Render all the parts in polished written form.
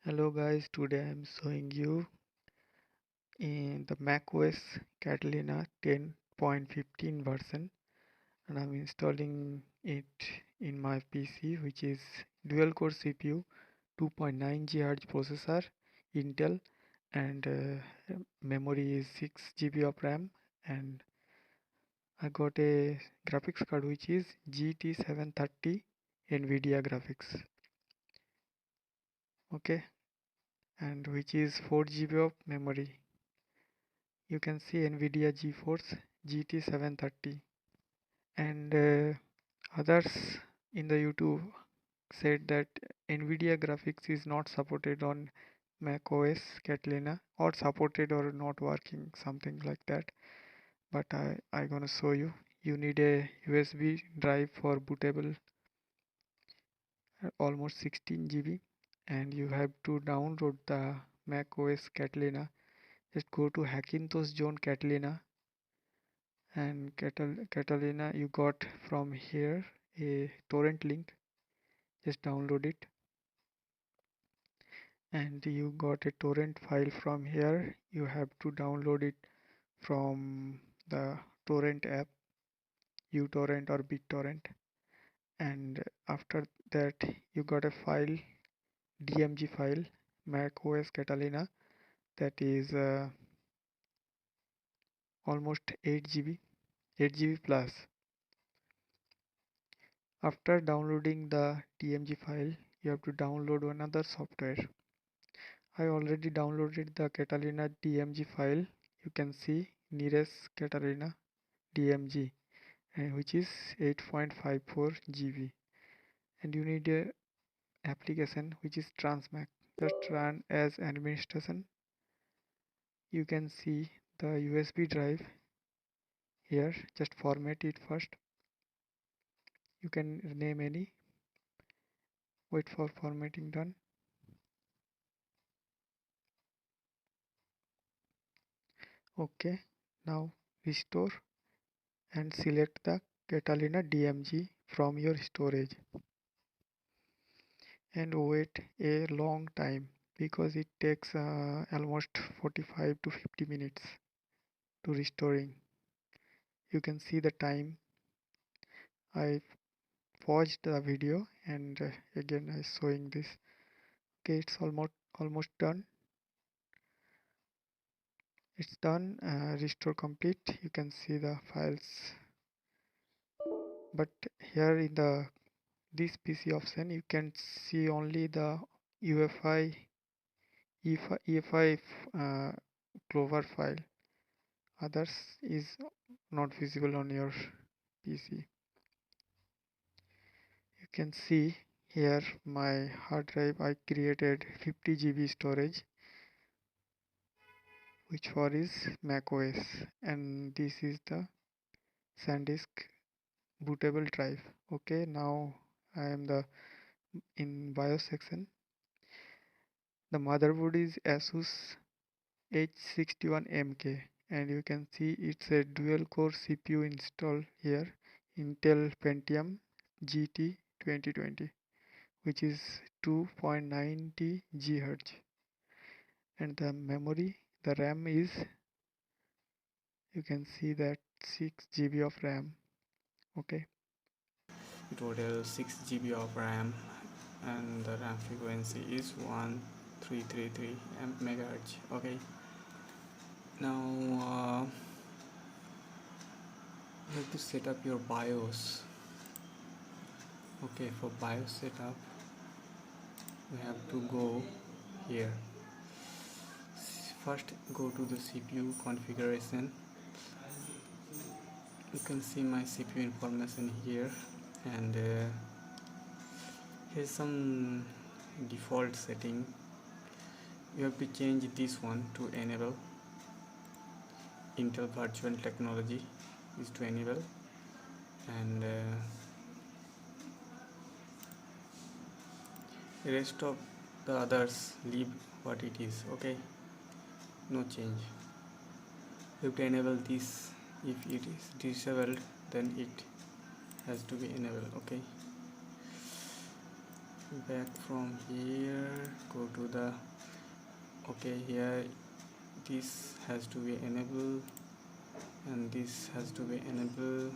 Hello guys, today I am showing you in the macOS Catalina 10.15 version, and I'm installing it in my PC, which is dual core CPU, 2.9 GHz processor, Intel, and memory is 6 GB of RAM, and I got a graphics card which is GT 730 Nvidia Graphics, okay, and which is 4 GB of memory. You can see Nvidia GeForce GT 730, and others in the YouTube said that Nvidia Graphics is not supported on macOS Catalina, or supported or not working, something like that. But I gonna show you. You need a USB drive for bootable, almost 16 GB, and you have to download the macOS Catalina. Just go to Hackintosh Zone Catalina, and Catalina you got from here a torrent link. Just download it, and you got a torrent file from here. You have to download it from the torrent app, uTorrent or BitTorrent, and after that you got a file, DMG file, macOS Catalina, that is almost 8 GB, 8 GB plus. After downloading the DMG file, you have to download another software. I already downloaded the Catalina DMG file. You can see nearest Catalina DMG, which is 8.54 GB, and you need a application which is Transmac. Just run as administration. You can see the USB drive here. Just format it first. You can name any. Wait for formatting done. Okay, now restore and select the Catalina DMG from your storage, and wait a long time because it takes almost 45 to 50 minutes to restoring. You can see the time. I paused the video, and again I showing this. Okay, it's almost done. It's done. Restore complete. You can see the files, but here in the this PC option you can see only the UEFI EFI Clover file. Others is not visible on your PC. You can see here my hard drive. I created 50 GB storage, which for is macOS, and this is the SanDisk bootable drive. Okay, now I am in BIOS section. The motherboard is Asus H61MK, and you can see it's a dual core CPU installed here, Intel Pentium GT 2020, which is 2.90 GHz, and the memory, the RAM is, you can see that 6 GB of RAM. Okay, total 6 GB of RAM, and the RAM frequency is 1333 megahertz. Okay, now you have to set up your BIOS. Okay, for BIOS setup we have to go here. First go to the CPU configuration. You can see my CPU information here, and here's some default setting. You have to change this one to enable. Intel virtual technology is to enable, and rest of the others leave what it is. Okay, no change. You have to enable this. If it is disabled, then it has to be enabled. Okay, back from here, go to the okay, here this has to be enabled and this has to be enabled,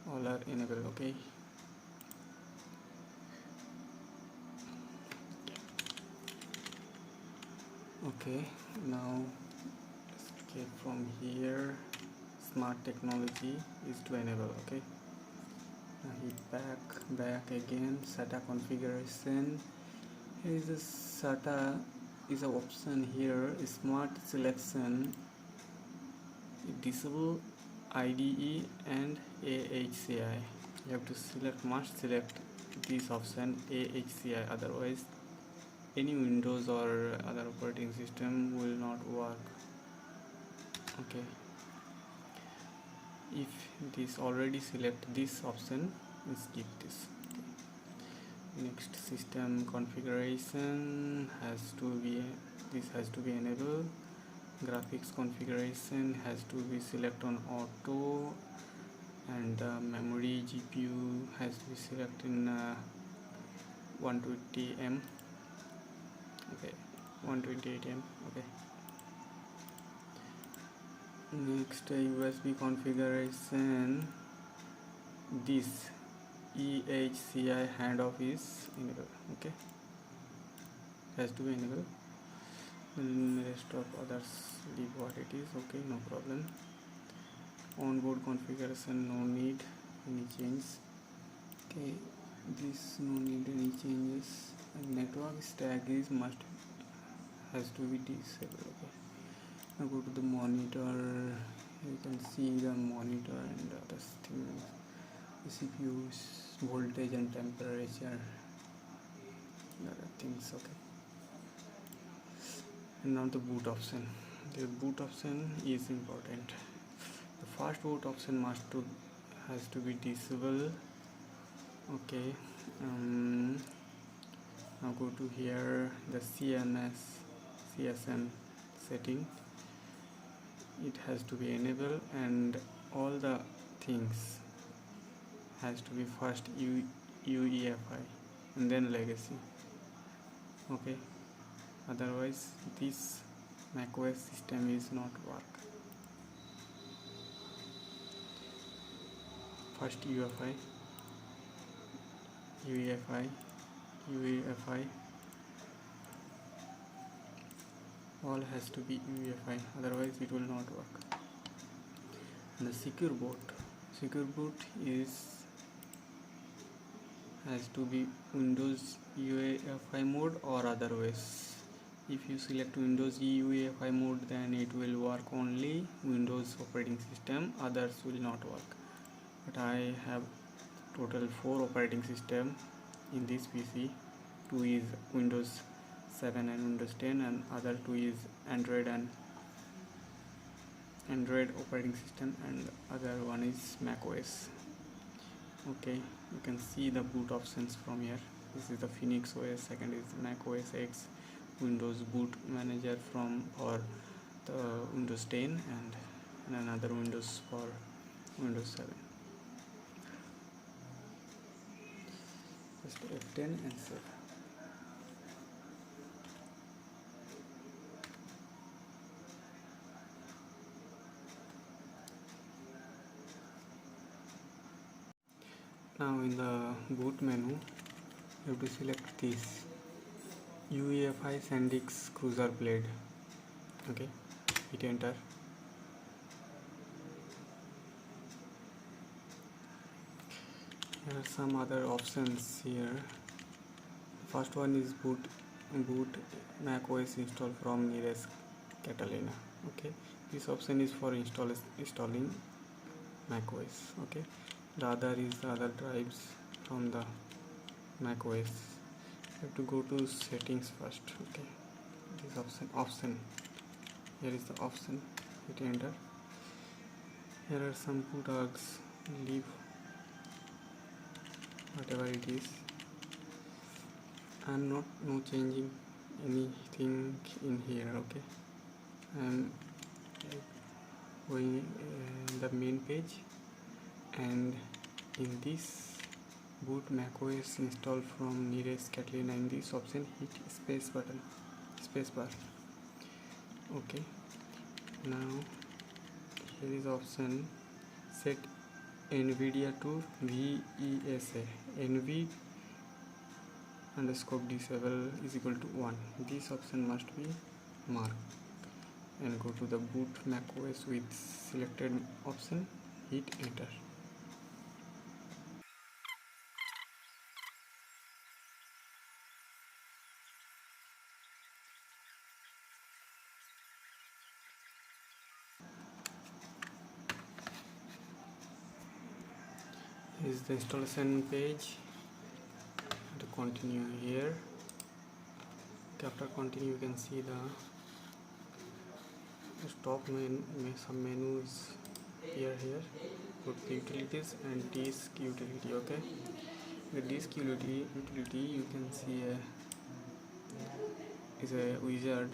all are enabled. Okay, okay, now escape from here. Smart technology is to enable. Okay, now hit back again, SATA configuration. Here is a SATA is an option here, smart selection, disable IDE and AHCI. You have to must select this option AHCI, otherwise any Windows or other operating system will not work. Okay, if this already select this option, skip this. Okay. Next, system configuration has to be enabled. Graphics configuration has to be select on auto, and memory GPU has to be select in 120M. Okay, 128M. Okay, next, USB configuration, this EHCI handoff is enabled. Okay, has to be enabled. Rest of others leave what it is. Okay, no problem. Onboard configuration, no need any change. Okay, this no need any changes. And network stack is has to be disabled. Okay, now go to the monitor. You can see the monitor and other things, the CPU's voltage and temperature, other things. Okay, and now the boot option. The boot option is important. The first boot option has to be disabled. Okay, now go to here, the CSM setting, it has to be enabled, and all the things has to be first UEFI and then legacy. Okay, otherwise this macOS system is not work. First UEFI, all has to be UEFI, otherwise it will not work. And the secure boot has to be Windows UEFI mode or otherwise. If you select Windows UEFI mode, then it will work only Windows operating system, others will not work. But I have total 4 operating system in this PC. 2 is Windows 7 and Windows 10, and other 2 is Android operating system, and other one is macOS. Okay, you can see the boot options from here. This is the Phoenix OS, second is macOS X, Windows boot manager for the Windows 10, and another Windows for Windows 7. Just F10 and save. Now in the boot menu, you have to select this UEFI SanDisk Cruiser Blade. Okay, hit enter. There are some other options here. First one is boot macOS install from MacOS Catalina. Okay, this option is for installing macOS. Okay, the other is the other drives from the macOS. You have to go to settings first. Okay, this option here is the option, hit enter. Here are some tags, leave whatever it is. I am not changing anything in here. Okay, I am going the main page, and in this boot macOS install from nearest Catalina. In this option, hit space bar. Okay, now here is option set Nvidia to VESA. NV underscore disable is equal to 1. This option must be marked, and go to the boot macOS with selected option, hit enter. This is the installation page. To continue here, after continue you can see the top some menus here. Go to utilities and disk utility. Okay, the disk utility you can see is a wizard.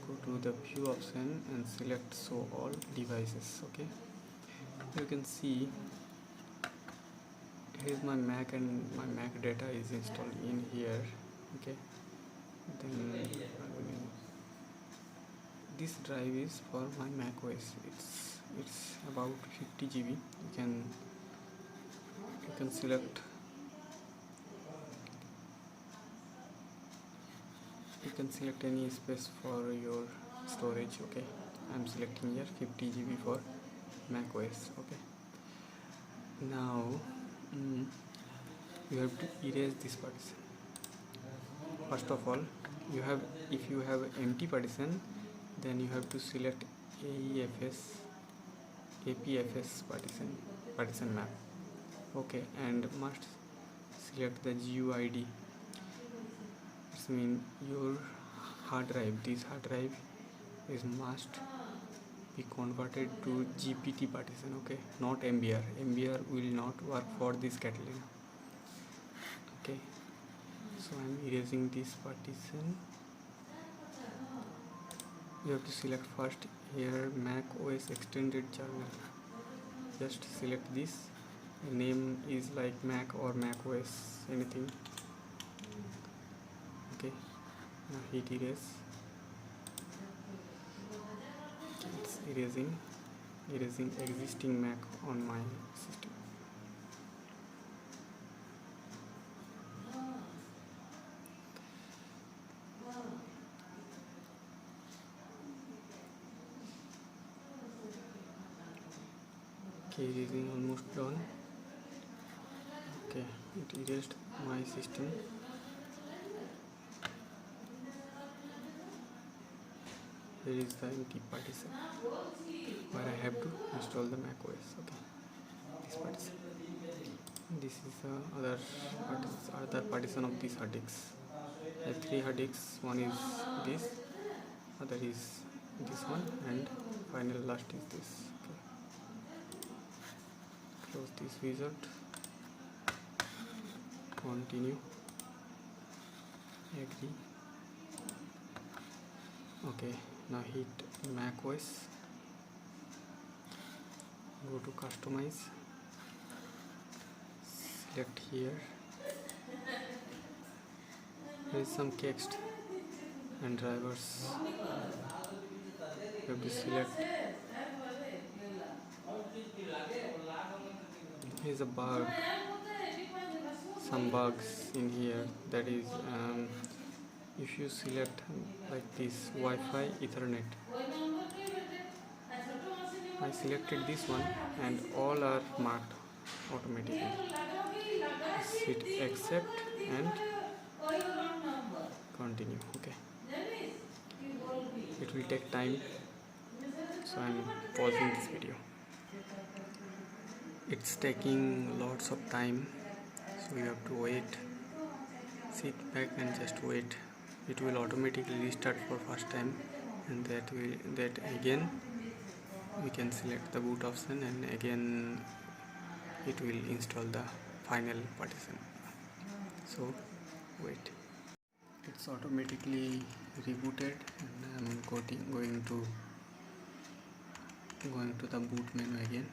Go to the view option and select show all devices. Okay, you can see here is my Mac, and my Mac data is installed in here. Okay, then this drive is for my macOS. It's about 50 GB. You can select any space for your storage. Okay, I'm selecting here 50 GB for macOS. Okay, now you have to erase this partition. First of all, if you have empty partition, then you have to select APFS partition map. Okay, and must select the GUID. It means your hard drive, this hard drive must be converted to GPT partition. Okay, not MBR. MBR will not work for this Catalina. Okay, so I'm erasing this partition. You have to select first here Mac OS extended journal. Just select this. The name is like Mac or Mac OS, anything. Okay, now hit erase. It's erasing existing Mac on my system. Okay, erasing almost done. Okay, it erased my system. Here is the empty partition where I have to install the macOS. Okay, this partition. This is the other partition of these hard disks. I have 3 hard disks. One is this, other is this one, and final last is this. Okay. Close this wizard. Continue. Agree. Okay, now hit macOS. Go to customize. Select here. There is some text and drivers. You have to select. Here is a bug. Some bugs in here. That is, if you select like this Wi-Fi Ethernet. I selected this one and all are marked automatically. Hit accept and continue. Okay, it will take time, so I'm pausing this video. It's taking lots of time, so you have to wait. Sit back and just wait. It will automatically restart for first time, and that again we can select the boot option, and again it will install the final partition. So wait. It's automatically rebooted, and I'm going to the boot menu again.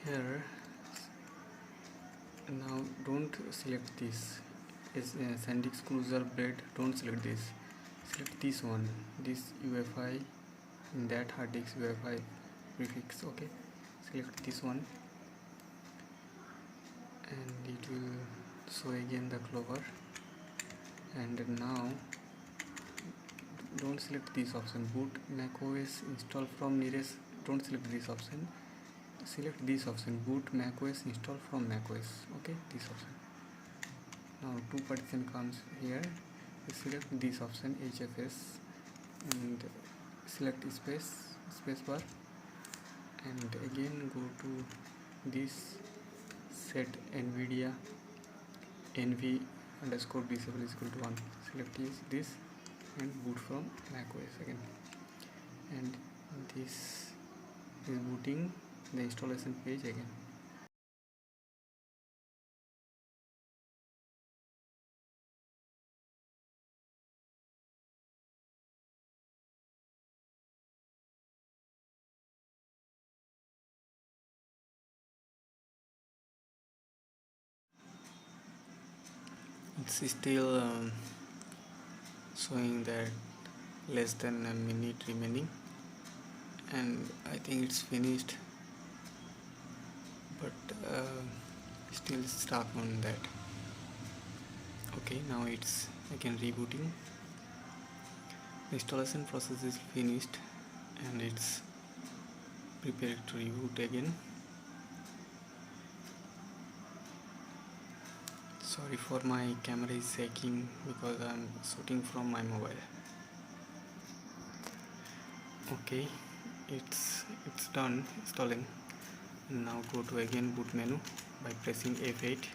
Here Now don't select this is Sandix Cruiser Blade. Don't select this. Select this one, this UEFI. In that hard disk UEFI prefix. Okay, select this one and it will show again the clover. And now don't select this option, boot macOS install from nearest. Don't select this option, select this option, boot macOS install from macOS. Okay, this option. Now two partition comes here. Select this option HFS and select spacebar, and again go to this set Nvidia nv underscore disable is equal to 1. Select this and boot from macOS again, and this is booting the installation page again. It's still showing that less than a minute remaining, and I think it's finished, but still stuck on that. Okay, now it's again rebooting. The installation process is finished and it's prepared to reboot again. Sorry for my camera is shaking because I'm shooting from my mobile. Okay, it's done installing. Now go to again boot menu by pressing F8.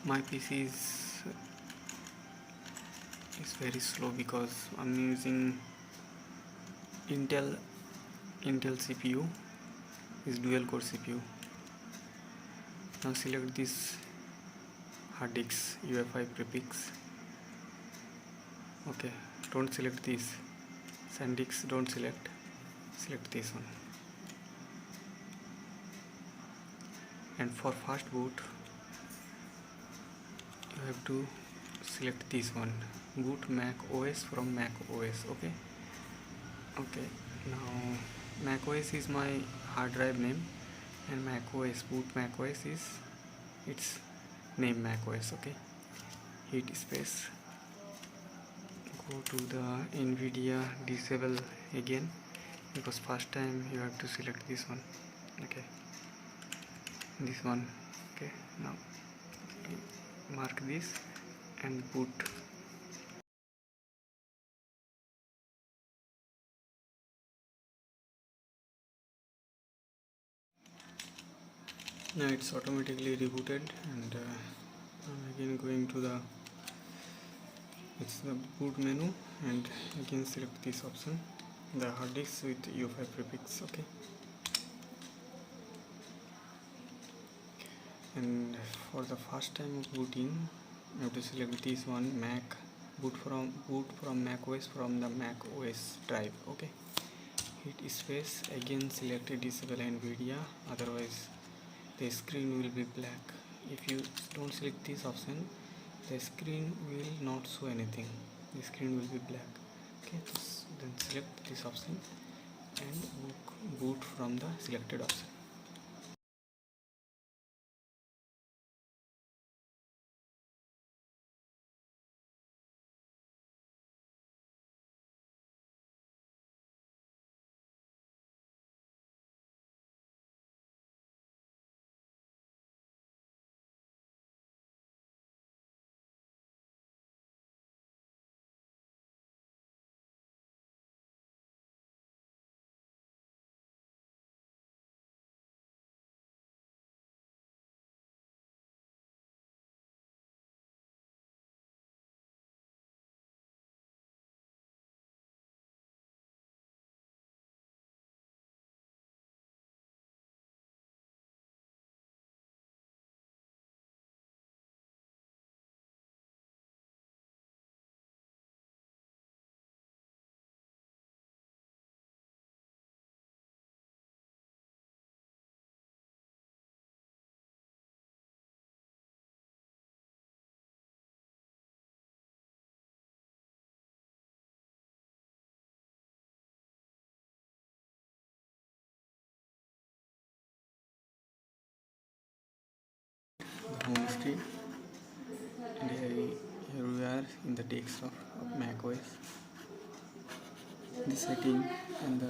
My PC is very slow because I'm using Intel CPU, is dual core CPU. Now select this hard disk UEFI prefix. Okay, don't select this SanDisk, don't select this one. And for fast boot you have to select this one, boot Mac OS from Mac OS. Okay, now Mac OS is my hard drive name, and Mac OS, boot Mac OS is its name Mac OS. Okay, hit space, go to the Nvidia disable again because first time you have to select this one. Okay, this one. Okay, now mark this and boot. Now it's automatically rebooted, and I'm again going to the boot menu and again select this option, the hard disk with UEFI prefix. Okay, and for the first time of booting you have to select this one, Mac boot from Mac OS from the Mac OS drive. Okay, hit space again, select disable Nvidia, otherwise the screen will be black. If you don't select this option, the screen will not show anything, the screen will be black. Okay, then select this option and boot from the selected option. home screen, and here we are in the desktop of macOS. The setting and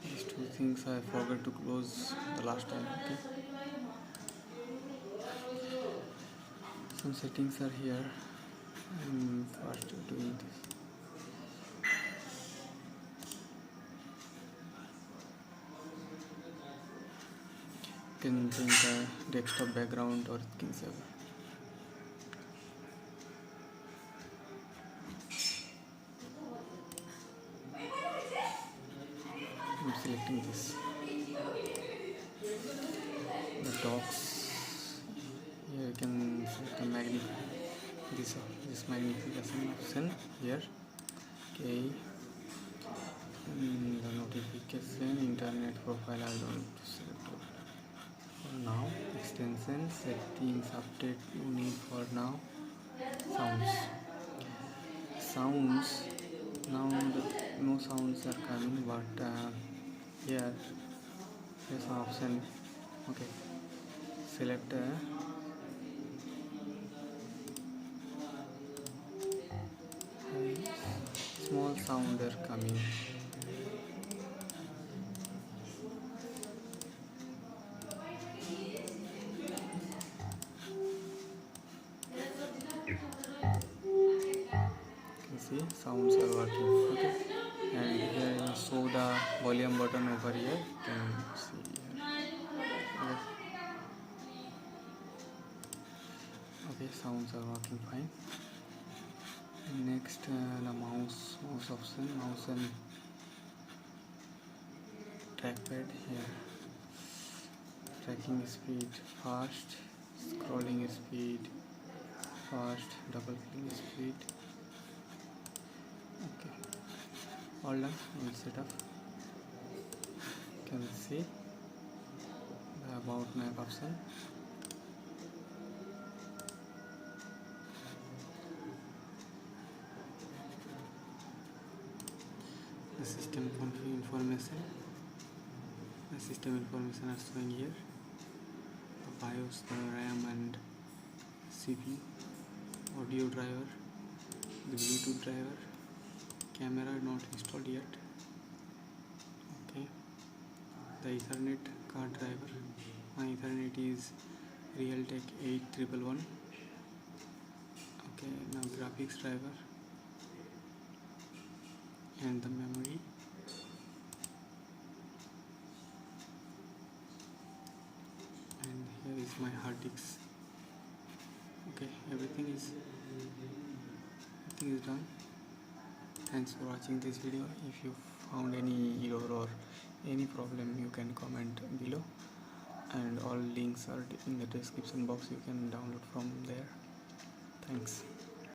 these two things I forgot to close the last time. Okay, some settings are here. I'm first doing this. You can change the desktop background or screensaver. I'm selecting this. The docks. Here you can select the this magnification option here. Okay. And the notification, internet profile I don't select for now. Extension settings update you need for now. Sounds now no sounds are coming, but here there's an option. Okay, select small sound are coming. See, sounds are working. Okay, and here you show the volume button over here. You can see here. Okay, sounds are working fine. Next, the mouse option, mouse and trackpad here. Tracking speed fast, scrolling speed fast, double clicking speed. Okay, all done. We'll set up. You can see the about map option. The system information. The system information are showing here. The BIOS, the RAM and CPU, audio driver, the Bluetooth driver, camera not installed yet. Okay, the Ethernet card driver. My Ethernet is Realtek 8111. Okay, now graphics driver and the memory. And here is my hard disk. Okay, everything is done. Thanks for watching this video. If you found any error or any problem, you can comment below, and all links are in the description box. You can download from there. Thanks.